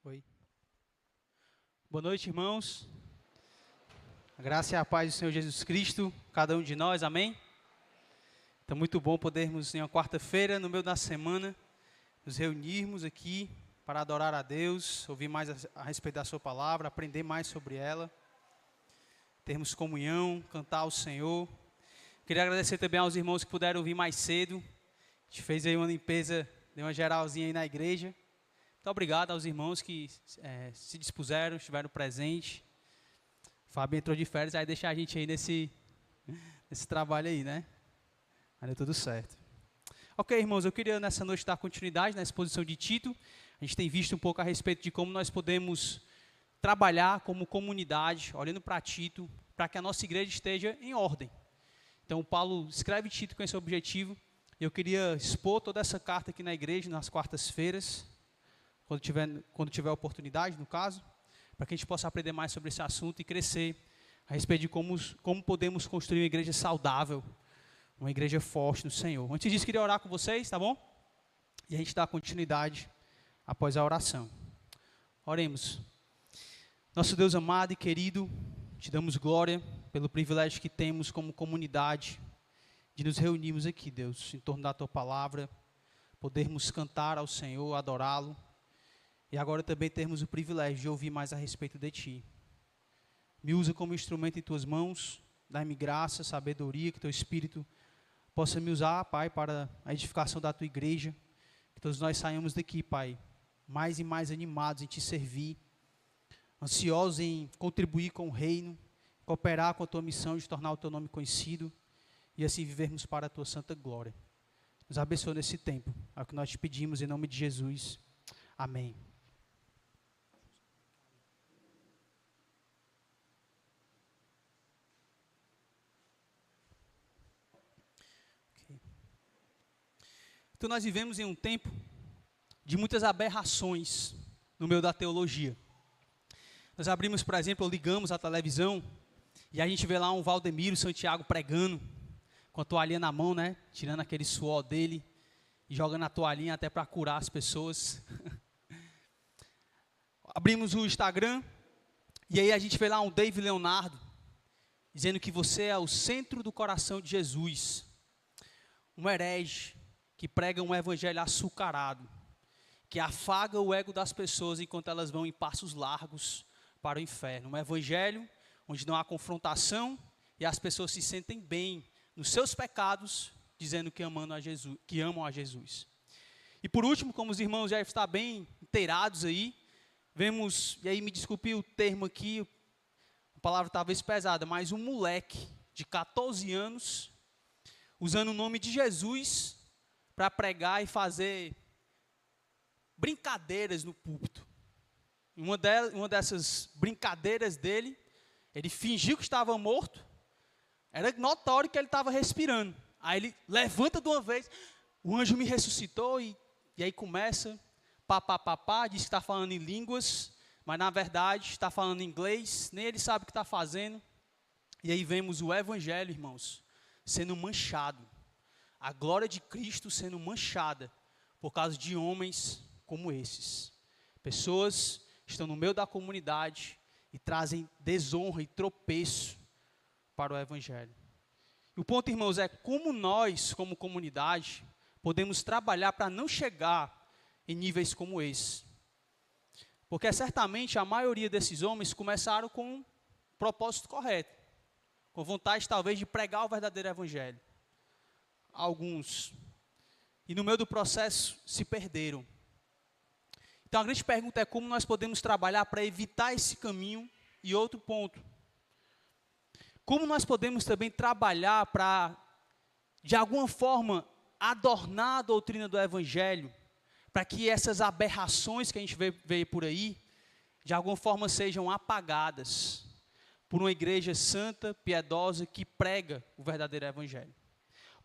Oi. Boa noite, irmãos. A graça e a paz do Senhor Jesus Cristo, cada um de nós, amém? Então, muito bom podermos, em uma quarta-feira, no meio da semana, nos reunirmos aqui para adorar a Deus, ouvir mais a respeito da sua palavra, aprender mais sobre ela, termos comunhão, cantar ao Senhor. Queria agradecer também aos irmãos que puderam vir mais cedo. A gente fez aí uma limpeza, deu uma geralzinha aí na igreja. Muito obrigado aos irmãos que se dispuseram, estiveram presentes. O Fábio entrou de férias, aí deixa a gente aí nesse trabalho aí, né? Mas deu tudo certo. Ok, irmãos, eu queria nessa noite dar continuidade na exposição de Tito. A gente tem visto um pouco a respeito de como nós podemos trabalhar como comunidade, olhando para Tito, para que a nossa igreja esteja em ordem. Então, Paulo escreve Tito com esse objetivo. Eu queria expor toda essa carta aqui na igreja, nas quartas-feiras, quando tiver oportunidade, no caso, para que a gente possa aprender mais sobre esse assunto e crescer a respeito de como podemos construir uma igreja saudável, uma igreja forte no Senhor. Antes disso, queria orar com vocês, tá bom? E a gente dá continuidade após a oração. Oremos. Nosso Deus amado e querido, te damos glória pelo privilégio que temos como comunidade de nos reunirmos aqui, Deus, em torno da Tua Palavra, podermos cantar ao Senhor, adorá-lo, e agora também termos o privilégio de ouvir mais a respeito de Ti. Me usa como instrumento em Tuas mãos, dá-me graça, sabedoria, que Teu Espírito possa me usar, Pai, para a edificação da Tua igreja, que todos nós saímos daqui, Pai, mais e mais animados em Te servir, ansiosos em contribuir com o reino, cooperar com a Tua missão de tornar o Teu nome conhecido, e assim vivermos para a Tua santa glória. Nos abençoe nesse tempo, é o que nós te pedimos em nome de Jesus. Amém. Então nós vivemos em um tempo de muitas aberrações no meio da teologia. Nós abrimos, por exemplo, ou ligamos a televisão e a gente vê lá um Valdemiro Santiago pregando, com a toalhinha na mão, né? Tirando aquele suor dele e jogando a toalhinha até para curar as pessoas. Abrimos o Instagram e aí a gente vê lá um Dave Leonardo dizendo que você é o centro do coração de Jesus. Um herege que prega um evangelho açucarado, que afaga o ego das pessoas enquanto elas vão em passos largos para o inferno. Um evangelho onde não há confrontação e as pessoas se sentem bem nos seus pecados, dizendo que amam a Jesus. E por último, como os irmãos já estão bem inteirados aí, vemos, e aí me desculpe o termo aqui, a palavra talvez pesada, mas um moleque de 14 anos, usando o nome de Jesus para pregar e fazer brincadeiras no púlpito. Uma dessas brincadeiras dele, ele fingiu que estava morto, era notório que ele estava respirando. Aí ele levanta de uma vez, o anjo me ressuscitou e aí começa, diz que está falando em línguas, mas na verdade está falando inglês, nem ele sabe o que está fazendo. E aí vemos o evangelho, irmãos, sendo manchado. A glória de Cristo sendo manchada por causa de homens como esses. Pessoas que estão no meio da comunidade e trazem desonra e tropeço para o evangelho. E o ponto, irmãos, é como nós, como comunidade, podemos trabalhar para não chegar em níveis como esse. Porque certamente a maioria desses homens começaram com um propósito correto, com vontade talvez de pregar o verdadeiro evangelho. Alguns, e no meio do processo se perderam. Então a grande pergunta é como nós podemos trabalhar para evitar esse caminho. E outro ponto, como nós podemos também trabalhar para, de alguma forma, adornar a doutrina do evangelho, para que essas aberrações que a gente vê por aí, de alguma forma sejam apagadas por uma igreja santa, piedosa, que prega o verdadeiro evangelho.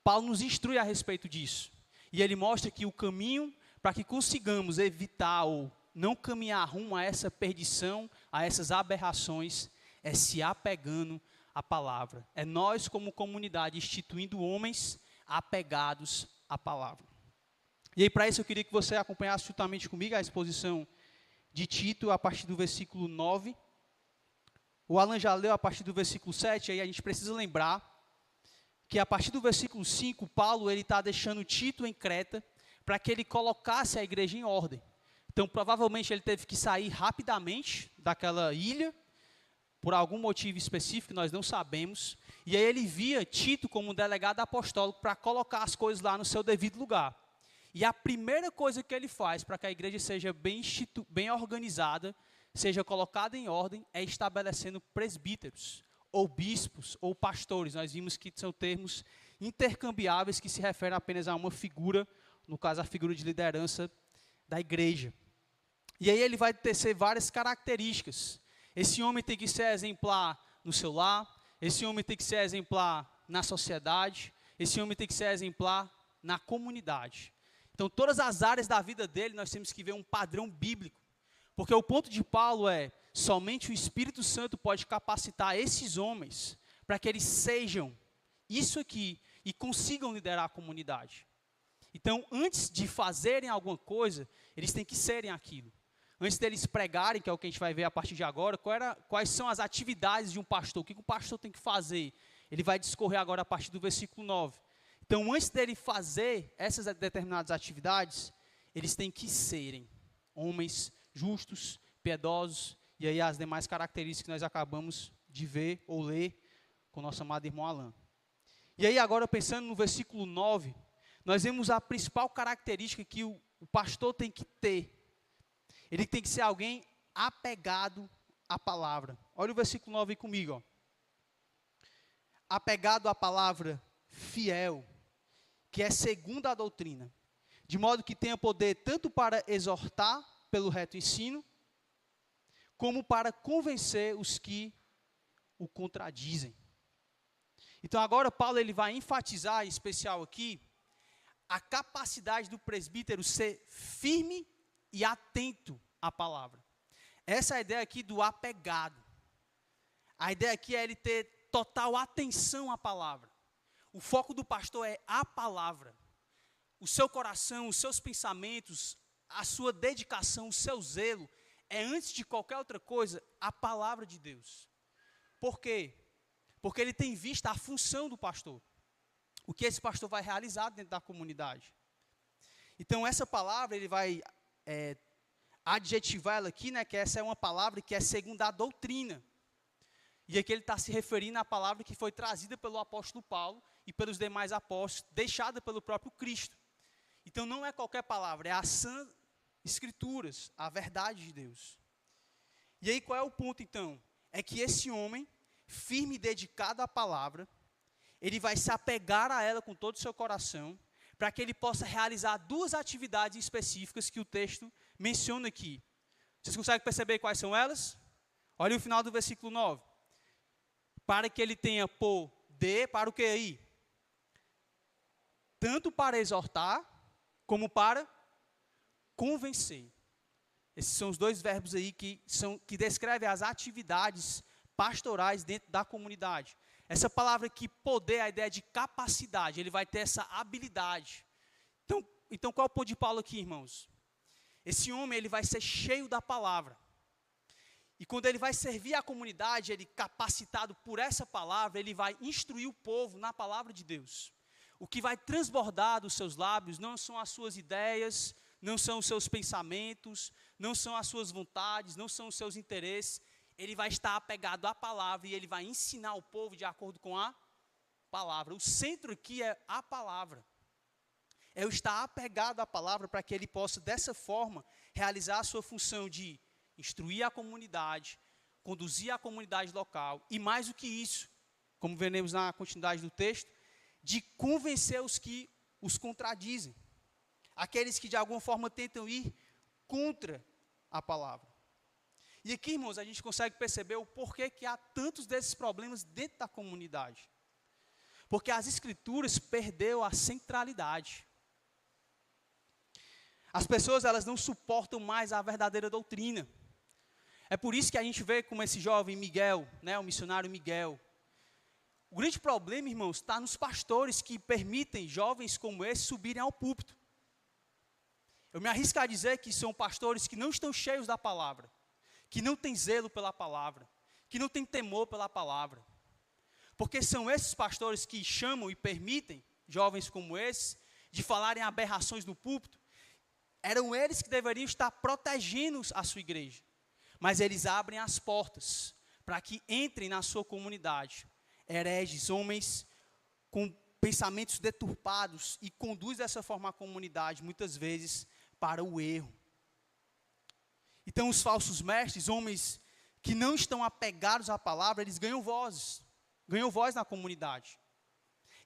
Paulo nos instrui a respeito disso. E ele mostra que o caminho para que consigamos evitar ou não caminhar rumo a essa perdição, a essas aberrações, é se apegando à palavra. É nós, como comunidade, instituindo homens apegados à palavra. E aí, para isso, eu queria que você acompanhasse juntamente comigo a exposição de Tito, a partir do versículo 9. O Alan já leu a partir do versículo 7, aí a gente precisa lembrar que a partir do versículo 5, Paulo está deixando Tito em Creta para que ele colocasse a igreja em ordem. Então, provavelmente, ele teve que sair rapidamente daquela ilha, por algum motivo específico, nós não sabemos. E aí ele via Tito como um delegado apostólico para colocar as coisas lá no seu devido lugar. E a primeira coisa que ele faz para que a igreja seja bem organizada, seja colocada em ordem, é estabelecendo presbíteros, ou bispos, ou pastores. Nós vimos que são termos intercambiáveis que se referem apenas a uma figura, no caso a figura de liderança da igreja. E aí ele vai tecer várias características. Esse homem tem que ser exemplar no seu lar, esse homem tem que ser exemplar na sociedade, esse homem tem que ser exemplar na comunidade. Então, todas as áreas da vida dele, nós temos que ver um padrão bíblico. Porque o ponto de Paulo é, somente o Espírito Santo pode capacitar esses homens para que eles sejam isso aqui e consigam liderar a comunidade. Então, antes de fazerem alguma coisa, eles têm que serem aquilo. Antes deles pregarem, que é o que a gente vai ver a partir de agora, quais são as atividades de um pastor, o que o pastor tem que fazer. Ele vai discorrer agora a partir do versículo 9. Então, antes dele fazer essas determinadas atividades, eles têm que serem homens justos, piedosos, e aí as demais características que nós acabamos de ver ou ler com o nosso amado irmão Alan. E aí agora, pensando no versículo 9, nós vemos a principal característica que o pastor tem que ter. Ele tem que ser alguém apegado à palavra. Olha o versículo 9 aí comigo. Ó. Apegado à palavra, fiel, que é segundo a doutrina, de modo que tenha poder tanto para exortar pelo reto ensino, como para convencer os que o contradizem. Então agora Paulo ele vai enfatizar, em especial aqui, a capacidade do presbítero ser firme e atento à palavra. Essa é a ideia aqui do apegado. A ideia aqui é ele ter total atenção à palavra. O foco do pastor é a palavra. O seu coração, os seus pensamentos, a sua dedicação, o seu zelo, é antes de qualquer outra coisa, a palavra de Deus. Por quê? Porque ele tem visto a função do pastor. O que esse pastor vai realizar dentro da comunidade. Então essa palavra, ele vai adjetivar ela aqui, né, que essa é uma palavra que é segundo a doutrina. E aqui ele está se referindo à palavra que foi trazida pelo apóstolo Paulo e pelos demais apóstolos, deixada pelo próprio Cristo. Então não é qualquer palavra, é as sãs escrituras, a verdade de Deus. E aí qual é o ponto então? É que esse homem, firme e dedicado à palavra, ele vai se apegar a ela com todo o seu coração, para que ele possa realizar duas atividades específicas que o texto menciona aqui. Vocês conseguem perceber quais são elas? Olha o final do versículo 9. Para que ele tenha poder, para o que aí? Tanto para exortar, como para convencer. Esses são os dois verbos aí que descrevem as atividades pastorais dentro da comunidade. Essa palavra aqui, poder, a ideia de capacidade, ele vai ter essa habilidade. Então qual é o ponto de Paulo aqui, irmãos? Esse homem, ele vai ser cheio da palavra. E quando ele vai servir a comunidade, ele capacitado por essa palavra, ele vai instruir o povo na palavra de Deus. O que vai transbordar dos seus lábios não são as suas ideias, não são os seus pensamentos, não são as suas vontades, não são os seus interesses. Ele vai estar apegado à palavra e ele vai ensinar o povo de acordo com a palavra. O centro aqui é a palavra. É o estar apegado à palavra para que ele possa, dessa forma, realizar a sua função de instruir a comunidade, conduzir a comunidade local e mais do que isso, como veremos na continuidade do texto, de convencer os que os contradizem. Aqueles que de alguma forma tentam ir contra a palavra. E aqui, irmãos, a gente consegue perceber o porquê que há tantos desses problemas dentro da comunidade. Porque as escrituras perderam a centralidade. As pessoas, elas não suportam mais a verdadeira doutrina. É por isso que a gente vê como esse jovem Miguel, né, o missionário Miguel. O grande problema, irmãos, está nos pastores que permitem jovens como esse subirem ao púlpito. Eu me arrisco a dizer que são pastores que não estão cheios da palavra, que não têm zelo pela palavra, que não têm temor pela palavra. Porque são esses pastores que chamam e permitem jovens como esses de falarem aberrações no púlpito. Eram eles que deveriam estar protegendo a sua igreja. Mas eles abrem as portas para que entrem na sua comunidade hereges, homens com pensamentos deturpados, e conduz dessa forma a comunidade, muitas vezes, para o erro. Então, os falsos mestres, homens que não estão apegados à palavra, eles ganham voz na comunidade.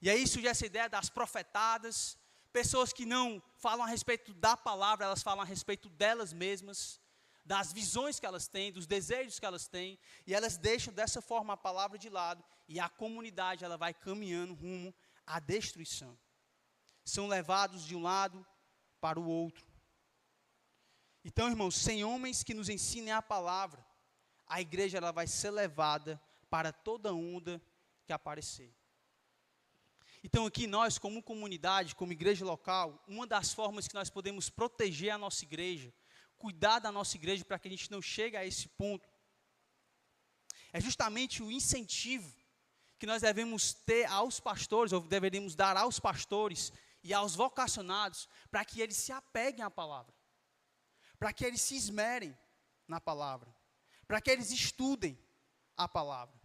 E aí surge essa ideia das profetadas, pessoas que não falam a respeito da palavra, elas falam a respeito delas mesmas, das visões que elas têm, dos desejos que elas têm, e elas deixam dessa forma a palavra de lado, e a comunidade ela vai caminhando rumo à destruição. São levados de um lado para o outro. Então, irmãos, sem homens que nos ensinem a palavra, a igreja ela vai ser levada para toda onda que aparecer. Então aqui nós, como comunidade, como igreja local, uma das formas que nós podemos proteger a nossa igreja, cuidar da nossa igreja para que a gente não chegue a esse ponto, é justamente o incentivo que nós devemos ter aos pastores, ou deveríamos dar aos pastores e aos vocacionados, para que eles se apeguem à palavra, para que eles se esmerem na palavra, para que eles estudem a palavra.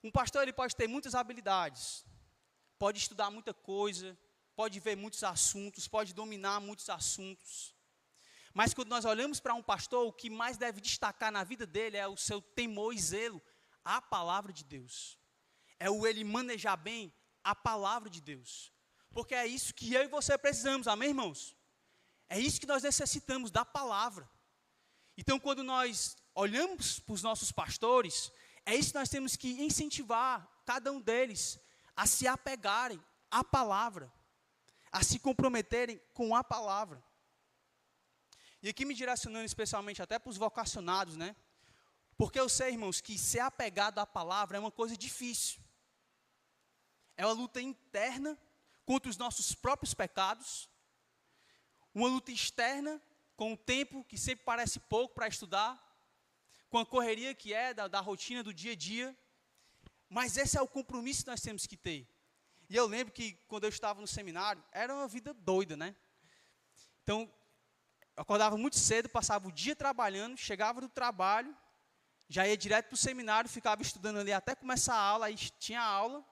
Um pastor ele pode ter muitas habilidades, pode estudar muita coisa, pode ver muitos assuntos, pode dominar muitos assuntos. Mas quando nós olhamos para um pastor, o que mais deve destacar na vida dele é o seu temor e zelo à palavra de Deus. É o ele manejar bem a palavra de Deus. Porque é isso que eu e você precisamos, amém, irmãos? É isso que nós necessitamos, da palavra. Então, quando nós olhamos para os nossos pastores, é isso que nós temos que incentivar cada um deles a se apegarem à palavra, a se comprometerem com a palavra. E aqui me direcionando especialmente até para os vocacionados, né? Porque eu sei, irmãos, que ser apegado à palavra é uma coisa difícil. É uma luta interna contra os nossos próprios pecados, uma luta externa com o tempo que sempre parece pouco para estudar, com a correria que é da rotina do dia a dia. Mas esse é o compromisso que nós temos que ter. E eu lembro que quando eu estava no seminário, era uma vida doida, né? Então, eu acordava muito cedo, passava o dia trabalhando, chegava do trabalho, já ia direto para o seminário, ficava estudando ali até começar a aula, aí tinha aula,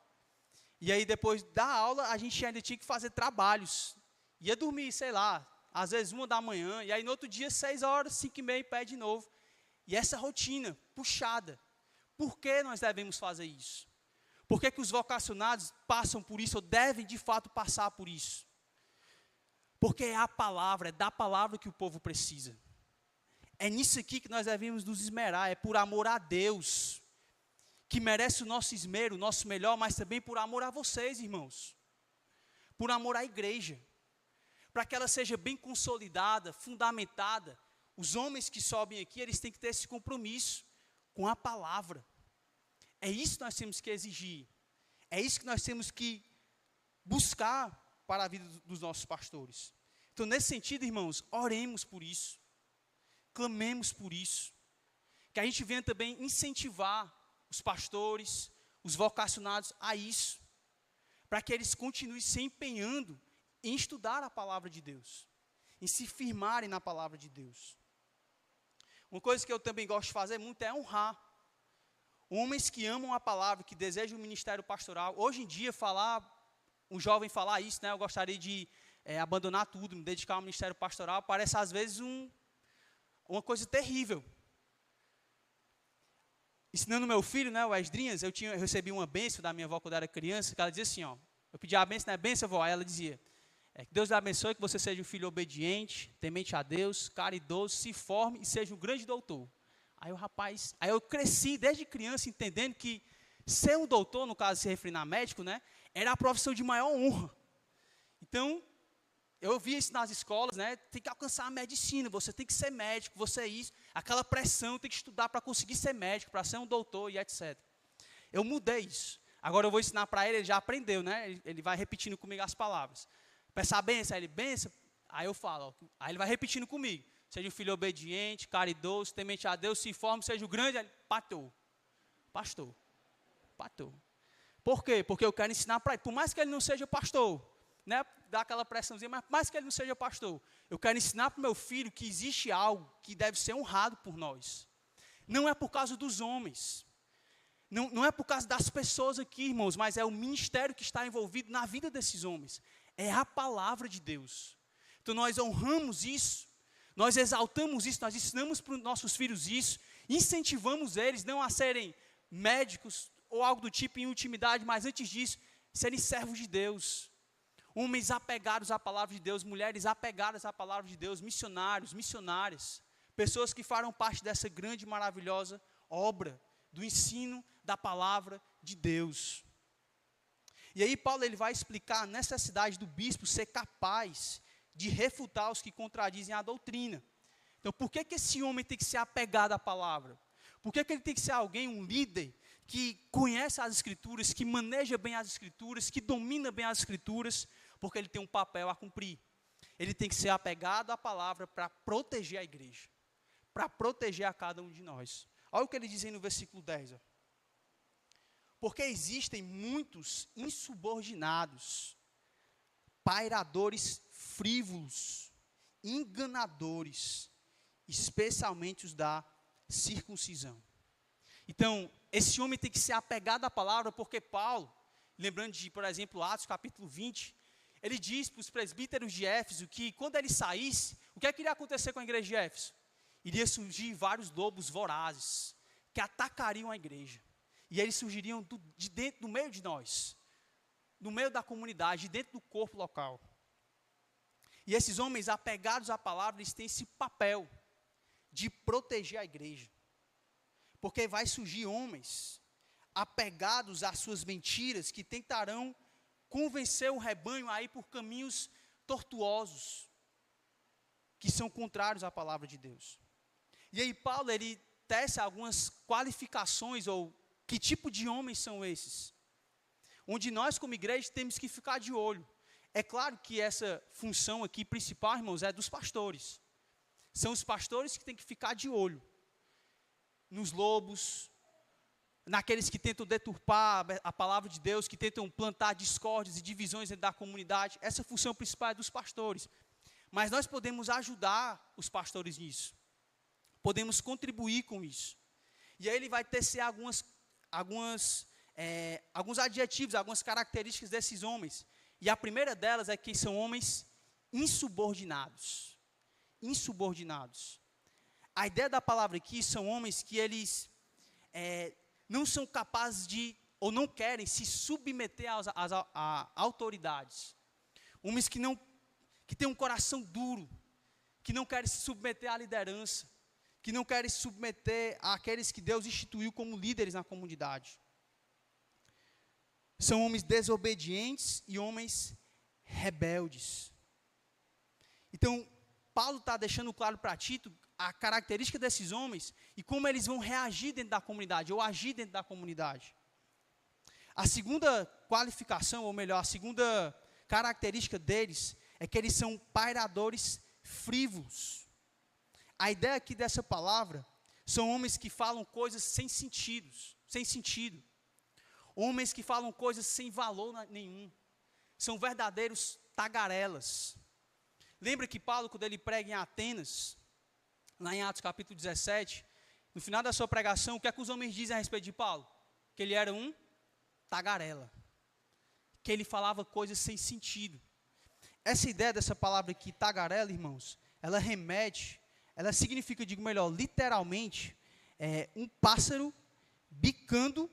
e aí depois da aula a gente ainda tinha que fazer trabalhos. Ia dormir, sei lá, às vezes 1 da manhã, e aí no outro dia 6 horas, 5h30, em pé de novo. E essa rotina puxada. Por que nós devemos fazer isso? Por que os vocacionados passam por isso, ou devem de fato passar por isso? Porque é a palavra, é da palavra que o povo precisa. É nisso aqui que nós devemos nos esmerar, é por amor a Deus, que merece o nosso esmero, o nosso melhor, mas também por amor a vocês, irmãos. Por amor à igreja. Para que ela seja bem consolidada, fundamentada. Os homens que sobem aqui, eles têm que ter esse compromisso com a palavra. É isso que nós temos que exigir. É isso que nós temos que buscar para a vida dos nossos pastores. Então, nesse sentido, irmãos, oremos por isso. Clamemos por isso. Que a gente venha também incentivar os pastores, os vocacionados a isso. Para que eles continuem se empenhando em estudar a palavra de Deus. Em se firmarem na palavra de Deus. Uma coisa que eu também gosto de fazer muito é honrar homens que amam a palavra, que desejam o ministério pastoral. Hoje em dia, um jovem falar isso, né? Eu gostaria de abandonar tudo, me dedicar ao ministério pastoral, parece às vezes uma coisa terrível. Ensinando meu filho, né, o Esdrinhas, eu recebi uma bênção da minha avó quando eu era criança, que ela dizia assim, ó, eu pedi a bênção, né, bênção, vó, aí ela dizia, que Deus lhe abençoe, que você seja um filho obediente, temente a Deus, caridoso, se forme e seja um grande doutor. Aí eu cresci desde criança entendendo que ser um doutor, no caso se referindo a médico, né, era a profissão de maior honra. Então, eu via isso nas escolas, né, tem que alcançar a medicina, você tem que ser médico, você é isso, aquela pressão, tem que estudar para conseguir ser médico, para ser um doutor e etc. Eu mudei isso. Agora eu vou ensinar para ele, ele já aprendeu, né, ele vai repetindo comigo as palavras. Peça a bênção, aí ele, bênção, Aí eu falo, ó, aí ele vai repetindo comigo. Seja um filho obediente, caridoso, temente a Deus, se informe, seja o grande, pastor. Por quê? Porque eu quero ensinar para ele, por mais que ele não seja pastor, né, dá aquela pressãozinha, mas por mais que ele não seja pastor, eu quero ensinar para o meu filho que existe algo que deve ser honrado por nós. Não é por causa dos homens, não é por causa das pessoas aqui, irmãos, mas é o ministério que está envolvido na vida desses homens. É a palavra de Deus. Então nós honramos isso, nós exaltamos isso, nós ensinamos para os nossos filhos isso, incentivamos eles não a serem médicos ou algo do tipo em intimidade, mas antes disso, serem servos de Deus. Homens apegados à palavra de Deus, mulheres apegadas à palavra de Deus, missionários, missionárias, pessoas que farão parte dessa grande e maravilhosa obra do ensino da palavra de Deus. E aí Paulo ele vai explicar a necessidade do bispo ser capaz de refutar os que contradizem a doutrina. Então, por que esse homem tem que ser apegado à palavra? Por que ele tem que ser alguém, um líder, que conhece as Escrituras, que maneja bem as Escrituras, que domina bem as Escrituras? Porque ele tem um papel a cumprir. Ele tem que ser apegado à palavra para proteger a igreja, para proteger a cada um de nós. Olha o que ele diz aí no versículo 10. Ó. Porque existem muitos insubordinados, pairadores frívolos, enganadores, especialmente os da circuncisão. Então, esse homem tem que ser apegado à palavra, porque Paulo, lembrando de, por exemplo, Atos capítulo 20, ele diz para os presbíteros de Éfeso que quando ele saísse, o que é que iria acontecer com a igreja de Éfeso? Iria surgir vários lobos vorazes, que atacariam a igreja. E eles surgiriam de dentro, do meio de nós, no meio da comunidade, dentro do corpo local. E esses homens apegados à palavra, eles têm esse papel de proteger a igreja. Porque vai surgir homens apegados às suas mentiras, que tentarão convencer o rebanho a ir por caminhos tortuosos, que são contrários à palavra de Deus. E aí Paulo, ele tece algumas qualificações, ou que tipo de homens são esses? Onde nós como igreja temos que ficar de olho. É claro que essa função aqui principal, irmãos, é dos pastores. São os pastores que têm que ficar de olho nos lobos, naqueles que tentam deturpar a palavra de Deus, que tentam plantar discórdias e divisões dentro da comunidade. Essa função principal é dos pastores. Mas nós podemos ajudar os pastores nisso. Podemos contribuir com isso. E aí ele vai tecer alguns adjetivos, algumas características desses homens. E a primeira delas é que são homens insubordinados. Insubordinados. A ideia da palavra aqui são homens que eles não são capazes de, ou não querem se submeter às autoridades. Homens que têm um coração duro, que não querem se submeter à liderança, que não querem se submeter àqueles que Deus instituiu como líderes na comunidade. São homens desobedientes e homens rebeldes. Então, Paulo está deixando claro para Tito a característica desses homens e como eles vão reagir dentro da comunidade, ou agir dentro da comunidade. A segunda qualificação, ou melhor, a segunda característica deles é que eles são pairadores frívolos. A ideia aqui dessa palavra são homens que falam coisas sem sentido. Homens que falam coisas sem valor nenhum. São verdadeiros tagarelas. Lembra que Paulo, quando ele prega em Atenas, lá em Atos capítulo 17, no final da sua pregação, o que é que os homens dizem a respeito de Paulo? Que ele era um tagarela. Que ele falava coisas sem sentido. Essa ideia dessa palavra aqui, tagarela, irmãos, ela significa, digo melhor, literalmente, um pássaro bicando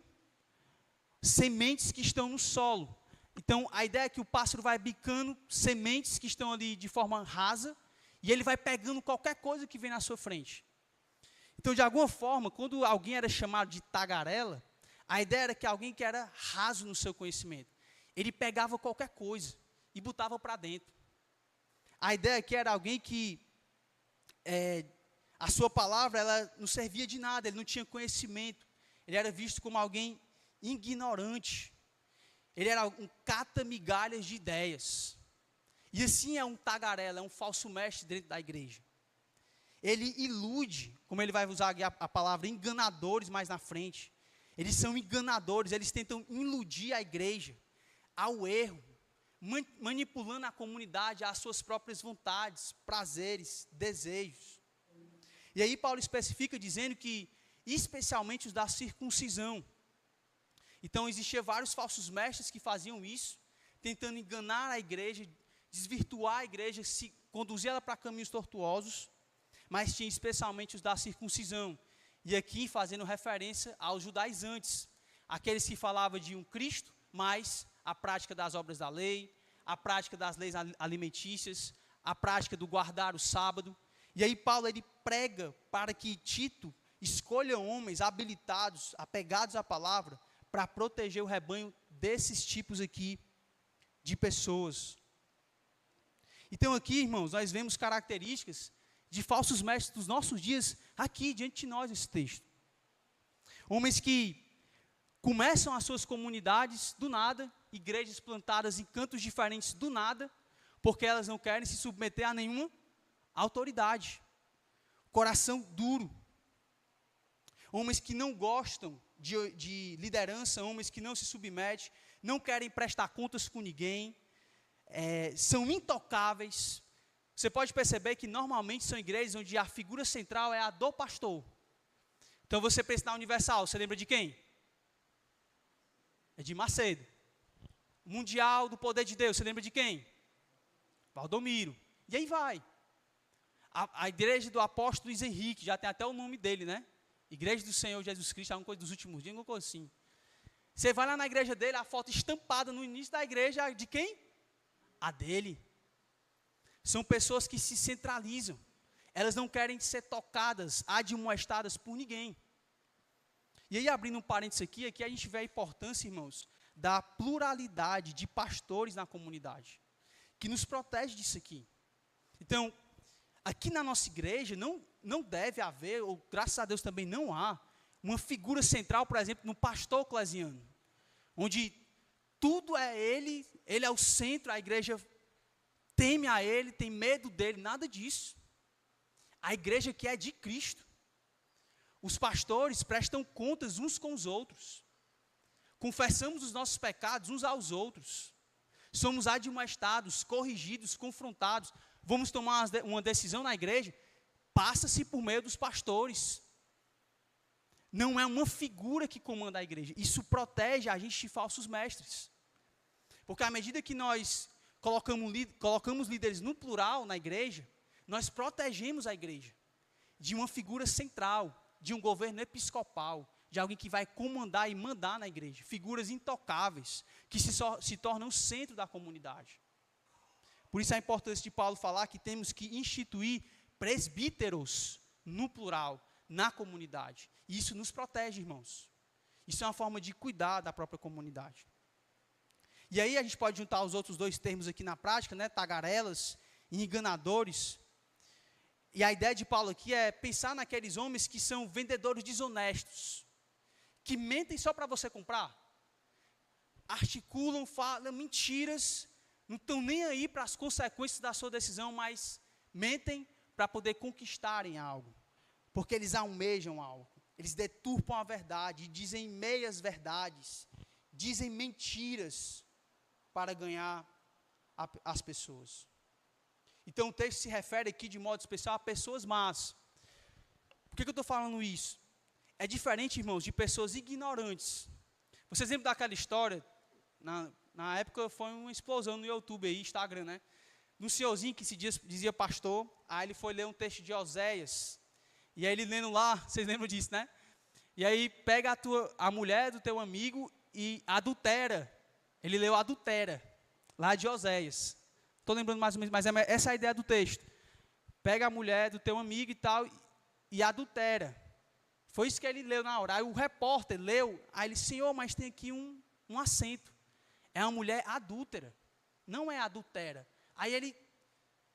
sementes que estão no solo. Então, a ideia é que o pássaro vai bicando sementes que estão ali de forma rasa, e ele vai pegando qualquer coisa que vem na sua frente. Então, de alguma forma, quando alguém era chamado de tagarela, a ideia era que alguém que era raso no seu conhecimento. Ele pegava qualquer coisa e botava para dentro. A ideia aqui era alguém que a sua palavra ela não servia de nada, ele não tinha conhecimento. Ele era visto como alguém ignorante. Ele era um cata-migalhas de ideias. E assim é um tagarela, é um falso mestre dentro da igreja. Ele ilude, como ele vai usar aqui a palavra enganadores mais na frente. Eles são enganadores, eles tentam iludir a igreja ao erro, manipulando a comunidade às suas próprias vontades, prazeres, desejos. E aí Paulo especifica dizendo que, especialmente os da circuncisão. Então existiam vários falsos mestres que faziam isso, tentando enganar a igreja, desvirtuar a igreja, conduzir ela para caminhos tortuosos, mas tinha especialmente os da circuncisão. E aqui fazendo referência aos judaizantes, aqueles que falavam de um Cristo, mas a prática das obras da lei, a prática das leis alimentícias, a prática do guardar o sábado. E aí Paulo ele prega para que Tito escolha homens habilitados, apegados à palavra, para proteger o rebanho desses tipos aqui de pessoas. Então aqui, irmãos, nós vemos características de falsos mestres dos nossos dias aqui diante de nós nesse texto. Homens que começam as suas comunidades do nada, igrejas plantadas em cantos diferentes do nada, porque elas não querem se submeter a nenhuma autoridade. Coração duro. Homens que não gostam de liderança, homens que não se submetem, não querem prestar contas com ninguém, são intocáveis. Você pode perceber que normalmente são igrejas onde a figura central é a do pastor. Então você pensa na Universal, você lembra de quem? É de Macedo. Mundial do Poder de Deus, você lembra de quem? Valdomiro. E aí vai. A igreja do apóstolo Luiz Henrique, já tem até o nome dele, né? Igreja do Senhor Jesus Cristo, alguma coisa dos últimos dias, alguma coisa assim. Você vai lá na igreja dele, a foto estampada no início da igreja, de quem? A dele. São pessoas que se centralizam. Elas não querem ser tocadas, admoestadas por ninguém. E aí, abrindo um parênteses aqui a gente vê a importância, irmãos, da pluralidade de pastores na comunidade, que nos protege disso aqui. Então, aqui na nossa igreja, não deve haver, ou graças a Deus também não há, uma figura central, por exemplo, no pastor eclesiano, onde tudo é ele é o centro, a igreja teme a ele, tem medo dele, nada disso. A igreja que é de Cristo. Os pastores prestam contas uns com os outros. Confessamos os nossos pecados uns aos outros. Somos admoestados, corrigidos, confrontados. Vamos tomar uma decisão na igreja, passa-se por meio dos pastores. Não é uma figura que comanda a igreja. Isso protege a gente de falsos mestres. Porque à medida que nós colocamos líderes no plural na igreja, nós protegemos a igreja de uma figura central, de um governo episcopal, de alguém que vai comandar e mandar na igreja. Figuras intocáveis, que se tornam o centro da comunidade. Por isso a importância de Paulo falar que temos que instituir presbíteros no plural, na comunidade. E isso nos protege, irmãos. Isso é uma forma de cuidar da própria comunidade. E aí a gente pode juntar os outros dois termos aqui na prática, né? Tagarelas e enganadores. E a ideia de Paulo aqui é pensar naqueles homens que são vendedores desonestos, que mentem só para você comprar, articulam, falam mentiras, não estão nem aí para as consequências da sua decisão, mas mentem para poder conquistarem algo, porque eles almejam algo, eles deturpam a verdade, dizem meias verdades, dizem mentiras para ganhar as pessoas. Então o texto se refere aqui de modo especial a pessoas más. Por que eu estou falando isso? É diferente, irmãos, de pessoas ignorantes. Vocês lembram daquela história? Na época foi uma explosão no YouTube aí, Instagram, né? Um senhorzinho que se dizia pastor, aí ele foi ler um texto de Oséias. E aí ele lendo lá, vocês lembram disso, né? E aí pega a mulher do teu amigo e adultera. Ele leu adultera, lá de Oséias. Estou lembrando mais ou menos, mas essa é a ideia do texto. Pega a mulher do teu amigo e tal, e adultera. Foi isso que ele leu na hora. Aí o repórter leu, aí ele, Senhor, mas tem aqui um acento. É uma mulher adúltera, não é adultera. Aí ele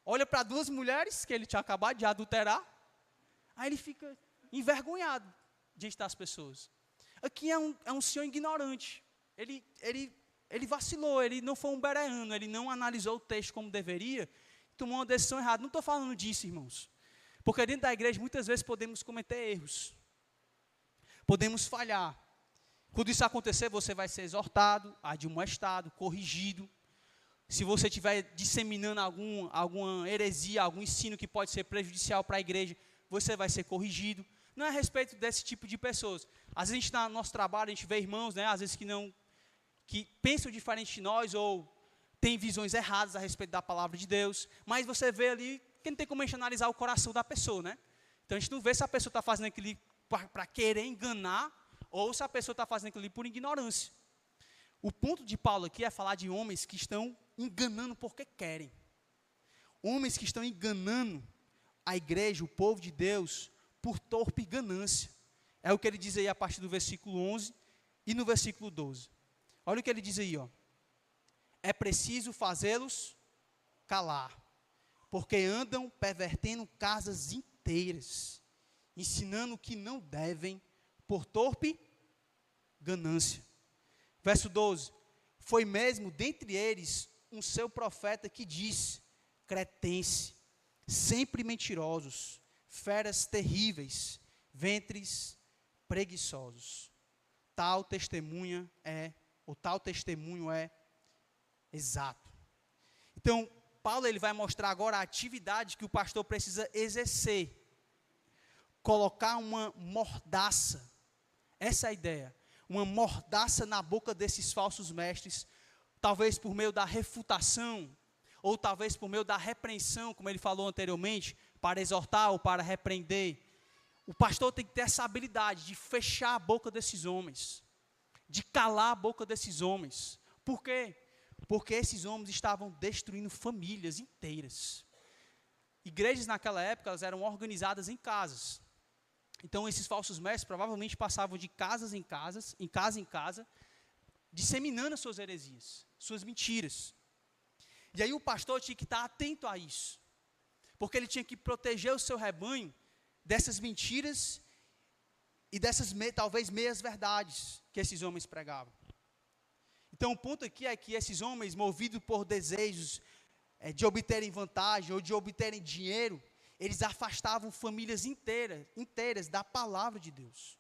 olha para duas mulheres que ele tinha acabado de adulterar, aí ele fica envergonhado diante das pessoas. Aqui é um senhor ignorante. Ele ele vacilou, ele não foi um bereano, ele não analisou o texto como deveria, tomou uma decisão errada. Não estou falando disso, irmãos. Porque dentro da igreja, muitas vezes, podemos cometer erros. Podemos falhar. Quando isso acontecer, você vai ser exortado, admoestado, corrigido. Se você estiver disseminando alguma heresia, algum ensino que pode ser prejudicial para a igreja, você vai ser corrigido. Não é a respeito desse tipo de pessoas. Às vezes, a gente, no nosso trabalho, a gente vê irmãos, né, às vezes que pensam diferente de nós, ou têm visões erradas a respeito da palavra de Deus, mas você vê ali que não tem como a gente analisar o coração da pessoa, né? Então, a gente não vê se a pessoa está fazendo aquilo para querer enganar, ou se a pessoa está fazendo aquilo por ignorância. O ponto de Paulo aqui é falar de homens que estão enganando porque querem. Homens que estão enganando a igreja, o povo de Deus, por torpe ganância. É o que ele diz aí a partir do versículo 11 e no versículo 12. Olha o que ele diz aí, ó. É preciso fazê-los calar, porque andam pervertendo casas inteiras, ensinando o que não devem, por torpe ganância. Verso 12. Foi mesmo dentre eles um seu profeta que disse: cretense, sempre mentirosos, feras terríveis, ventres preguiçosos. Tal testemunho é exato. Então, Paulo ele vai mostrar agora a atividade que o pastor precisa exercer. Colocar uma mordaça. Essa é a ideia. Uma mordaça na boca desses falsos mestres, talvez por meio da refutação, ou talvez por meio da repreensão, como ele falou anteriormente, para exortar ou para repreender. O pastor tem que ter essa habilidade de fechar a boca desses homens, de calar a boca desses homens. Por quê? Porque esses homens estavam destruindo famílias inteiras. Igrejas naquela época, elas eram organizadas em casas. Então, esses falsos mestres provavelmente passavam de casas em casa, disseminando as suas heresias, suas mentiras. E aí o pastor tinha que estar atento a isso, porque ele tinha que proteger o seu rebanho dessas mentiras e dessas talvez meias verdades que esses homens pregavam. Então o ponto aqui é que esses homens, movidos por desejos de obterem vantagem ou de obterem dinheiro, eles afastavam famílias inteiras da palavra de Deus.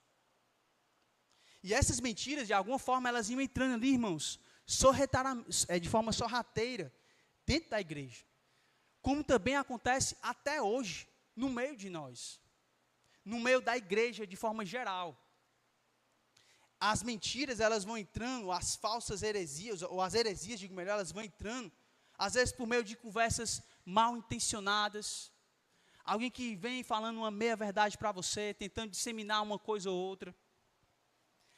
E essas mentiras, de alguma forma, elas iam entrando ali, irmãos, de forma sorrateira, dentro da igreja. Como também acontece até hoje, no meio de nós. No meio da igreja, de forma geral. As mentiras, elas vão entrando, as falsas heresias, ou as heresias, digo melhor, elas vão entrando, às vezes por meio de conversas mal intencionadas. Alguém que vem falando uma meia verdade para você, tentando disseminar uma coisa ou outra.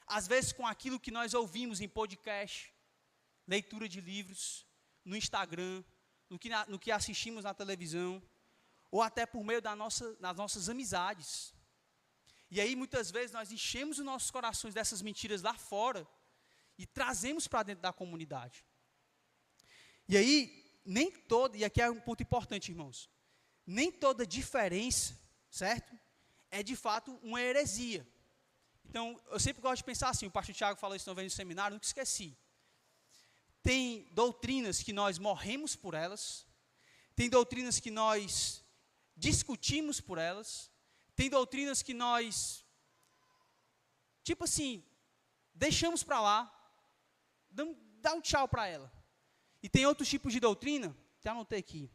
Às vezes com aquilo que nós ouvimos em podcast, leitura de livros, no Instagram, no que assistimos na televisão, ou até por meio das nossas amizades. E aí muitas vezes nós enchemos os nossos corações dessas mentiras lá fora e trazemos para dentro da comunidade. E aí, e aqui é um ponto importante, irmãos, nem toda diferença, certo? É de fato uma heresia. Então, eu sempre gosto de pensar assim, o pastor Tiago falou isso uma vez no seminário, nunca esqueci. Tem doutrinas que nós morremos por elas, tem doutrinas que nós discutimos por elas, tem doutrinas que nós, tipo assim, deixamos para lá, dá um tchau para ela. E tem outros tipos de doutrina, até anotei aqui,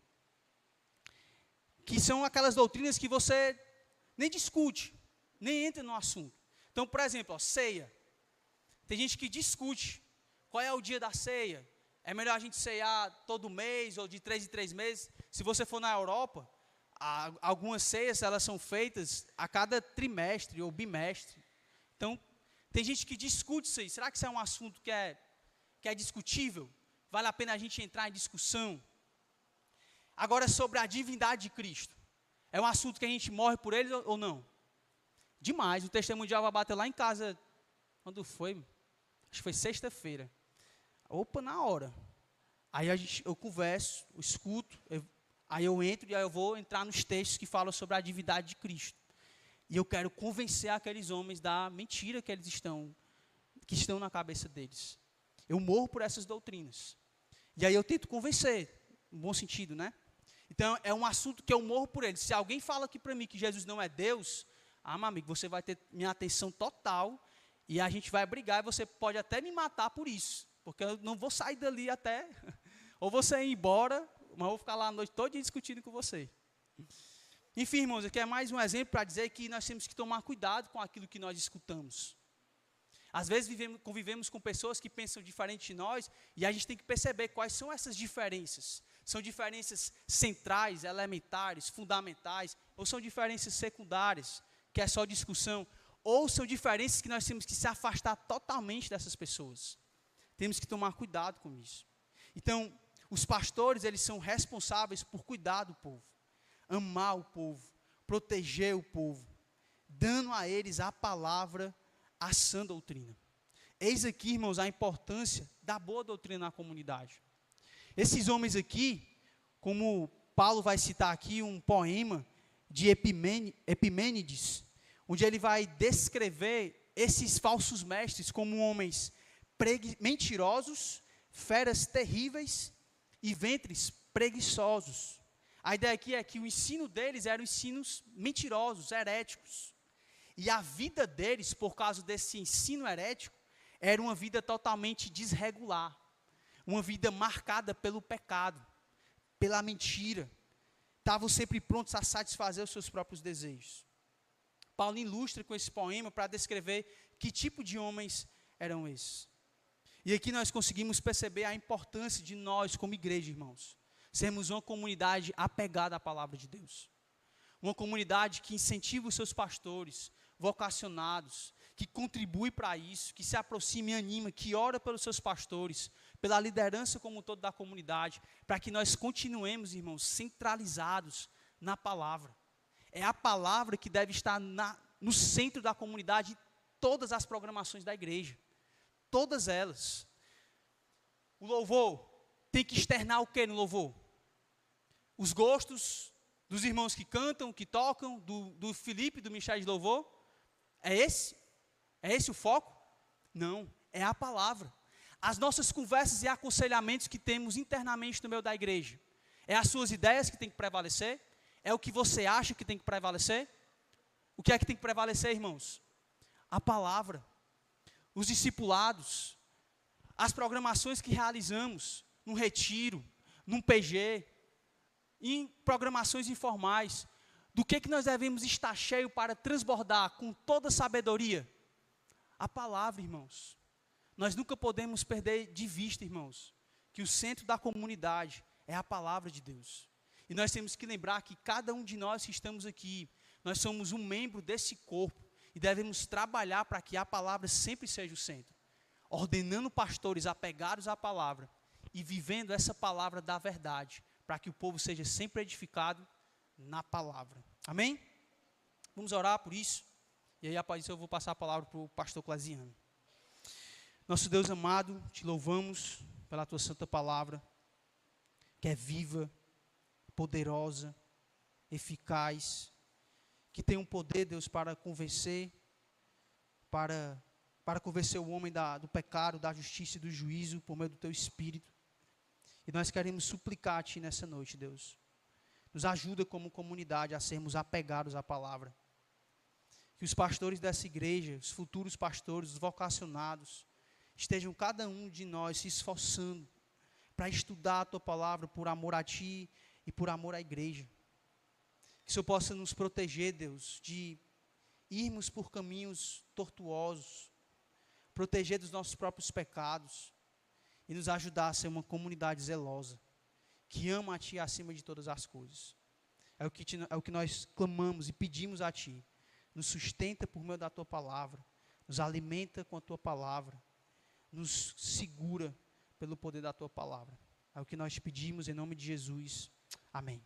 que são aquelas doutrinas que você nem discute, nem entra no assunto. Então, por exemplo, ceia. Tem gente que discute qual é o dia da ceia. É melhor a gente ceiar todo mês ou de 3 em 3 meses. Se você for na Europa, algumas ceias elas são feitas a cada trimestre ou bimestre. Então, tem gente que discute isso aí. Será que isso é um assunto que é discutível? Vale a pena a gente entrar em discussão? Agora, sobre a divindade de Cristo. É um assunto que a gente morre por ele ou não? Demais. O testemunho de Jeová bateu lá em casa. Quando foi? Acho que foi sexta-feira. Opa, na hora. Aí eu converso, eu escuto, aí eu entro e aí eu vou entrar nos textos que falam sobre a divindade de Cristo. E eu quero convencer aqueles homens da mentira que estão na cabeça deles. Eu morro por essas doutrinas. E aí eu tento convencer, no bom sentido, né? Então, é um assunto que eu morro por ele. Se alguém fala aqui para mim que Jesus não é Deus, meu amigo, você vai ter minha atenção total e a gente vai brigar e você pode até me matar por isso. Porque eu não vou sair dali até, ou você ir embora, mas eu vou ficar lá a noite toda discutindo com você. Enfim, irmãos, aqui é mais um exemplo para dizer que nós temos que tomar cuidado com aquilo que nós escutamos. Às vezes convivemos com pessoas que pensam diferente de nós e a gente tem que perceber quais são essas diferenças. São diferenças centrais, elementares, fundamentais, ou são diferenças secundárias, que é só discussão, ou são diferenças que nós temos que se afastar totalmente dessas pessoas. Temos que tomar cuidado com isso. Então, os pastores, eles são responsáveis por cuidar do povo, amar o povo, proteger o povo, dando a eles a palavra, a sã doutrina. Eis aqui, irmãos, a importância da boa doutrina na comunidade. Esses homens aqui, como Paulo vai citar aqui um poema de Epimênides, onde ele vai descrever esses falsos mestres como homens mentirosos, feras terríveis e ventres preguiçosos. A ideia aqui é que o ensino deles eram ensinos mentirosos, heréticos. E a vida deles, por causa desse ensino herético, era uma vida totalmente desregular. Uma vida marcada pelo pecado, pela mentira. Estavam sempre prontos a satisfazer os seus próprios desejos. Paulo ilustra com esse poema para descrever que tipo de homens eram esses. E aqui nós conseguimos perceber a importância de nós, como igreja, irmãos, sermos uma comunidade apegada à palavra de Deus. Uma comunidade que incentiva os seus pastores, vocacionados, que contribui para isso, que se aproxima e anima, que ora pelos seus pastores, pela liderança como um todo da comunidade, para que nós continuemos, irmãos, centralizados na palavra. É a palavra que deve estar no centro da comunidade, todas as programações da igreja, todas elas. O louvor tem que externar o que no louvor? Os gostos dos irmãos que cantam, que tocam, do Felipe, do Michel de louvor. É esse? É esse o foco? Não, é a palavra. As nossas conversas e aconselhamentos que temos internamente no meio da igreja. É as suas ideias que tem que prevalecer? É o que você acha que tem que prevalecer? O que é que tem que prevalecer, irmãos? A palavra. Os discipulados. As programações que realizamos num retiro, num PG, em programações informais. Do que nós devemos estar cheio para transbordar com toda sabedoria? A palavra, irmãos. Nós nunca podemos perder de vista, irmãos, que o centro da comunidade é a palavra de Deus. E nós temos que lembrar que cada um de nós que estamos aqui, nós somos um membro desse corpo e devemos trabalhar para que a palavra sempre seja o centro. Ordenando pastores apegados à palavra e vivendo essa palavra da verdade, para que o povo seja sempre edificado na palavra. Amém? Vamos orar por isso. E aí, após isso, eu vou passar a palavra para o pastor Claziano. Nosso Deus amado, te louvamos pela tua santa palavra, que é viva, poderosa, eficaz, que tem um poder, Deus, para convencer, para convencer o homem do pecado, da justiça e do juízo, por meio do teu Espírito. E nós queremos suplicar a ti nessa noite, Deus. Nos ajuda como comunidade a sermos apegados à palavra. Que os pastores dessa igreja, os futuros pastores, os vocacionados, estejam cada um de nós se esforçando para estudar a tua palavra por amor a ti e por amor à igreja. Que o Senhor possa nos proteger, Deus, de irmos por caminhos tortuosos, proteger dos nossos próprios pecados e nos ajudar a ser uma comunidade zelosa, que ama a ti acima de todas as coisas. É o que nós clamamos e pedimos a ti. Nos sustenta por meio da tua palavra, nos alimenta com a tua palavra, nos segura pelo poder da tua palavra. É o que nós te pedimos em nome de Jesus. Amém.